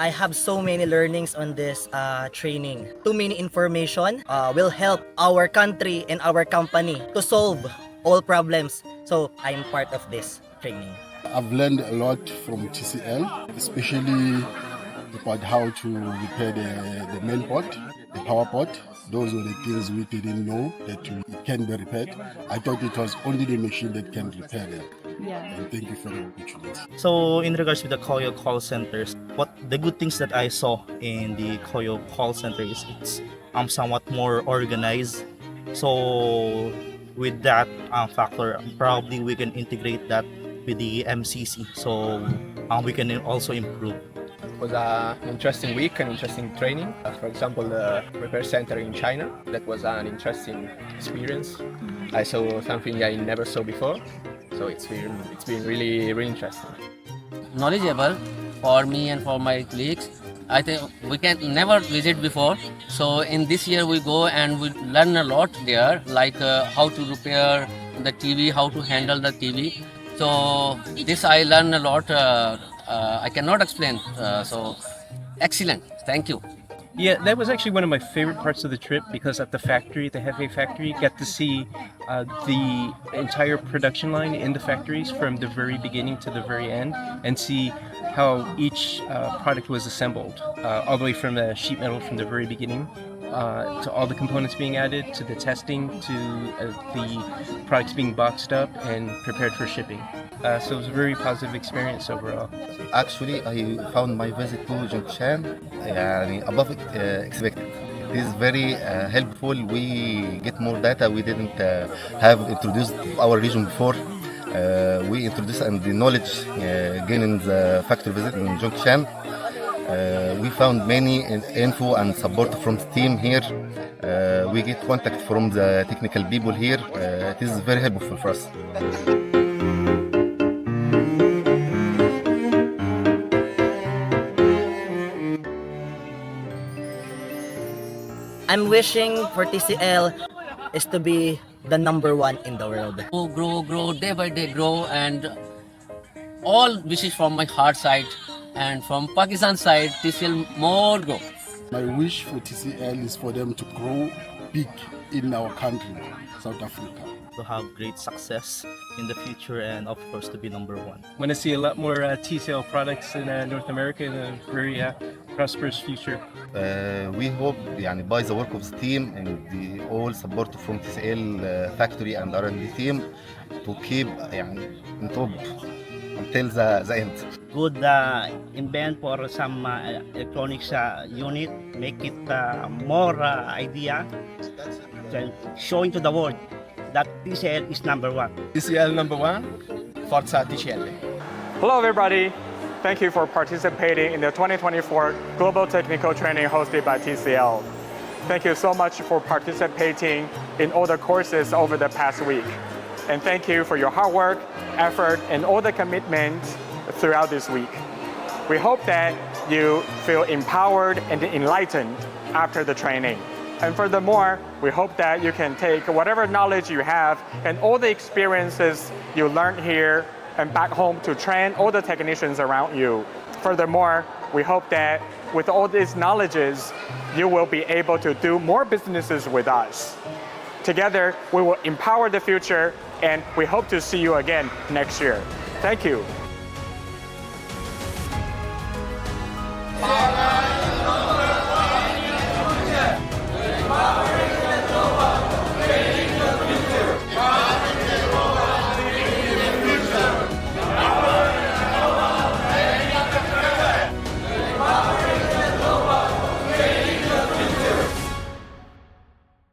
I have so many learnings on this training. Too many information will help our country and our company to solve all problems. So I'm part of this training. I've learned a lot from TCL, especially about how to repair the main pot, the power pot. Those were the things we didn't know that it can be repaired. I thought it was only the machine that can repair them. Yeah. And thank you for the opportunity. So in regards to the Koyo call centers, what the good things that I saw in the Koyo call center is it's somewhat more organized. So with that factor, probably we can integrate that with the MCC, so we can also improve. It was an interesting week, an interesting training. For example, the repair center in China. That was an interesting experience. I saw something I never saw before, so it's been really interesting. Knowledgeable for me and for my colleagues. I think we can never visit before. So in this year we go and we learn a lot there, like how to repair the TV, how to handle the TV. So this I learn a lot. I cannot explain. So excellent. Thank you. Yeah, that was actually one of my favorite parts of the trip because at the factory, the Hefe factory, got to see the entire production line in the factories from the very beginning to the very end and see how each product was assembled, all the way from the sheet metal from the very beginning to all the components being added, to the testing, to the products being boxed up and prepared for shipping. So it was a very positive experience overall. Actually, I found my visit to Zhongshan above expected. It is very helpful. We get more data we didn't have introduced to our region before. We introduced and the knowledge gained in the factory visit in Zhongshan. We found many info and support from the team here. We get contact from the technical people here. It is very helpful for us. I'm wishing for TCL is to be the #1 in the world. Grow, day by day grow, and all wishes from my heart side and from Pakistan side, TCL more grow. My wish for TCL is for them to grow big in our country, South Africa. To have great success in the future and of course to be #1. Want to see a lot more TCL products in North America in a very prosperous future. We hope by the work of the team and the all support from TCL factory and R&D team to keep in top until the end. Good invent for some electronics unit, make it more idea, and showing to the world that TCL is #1. TCL #1, Forza TCL. Hello everybody, thank you for participating in the 2024 Global Technical Training hosted by TCL. Thank you so much for participating in all the courses over the past week. And thank you for your hard work, effort, and all the commitment throughout this week. We hope that you feel empowered and enlightened after the training. And furthermore, we hope that you can take whatever knowledge you have and all the experiences you learned here and back home to train all the technicians around you. Furthermore, we hope that with all these knowledges, you will be able to do more businesses with us. Together, we will empower the future, and we hope to see you again next year. Thank you.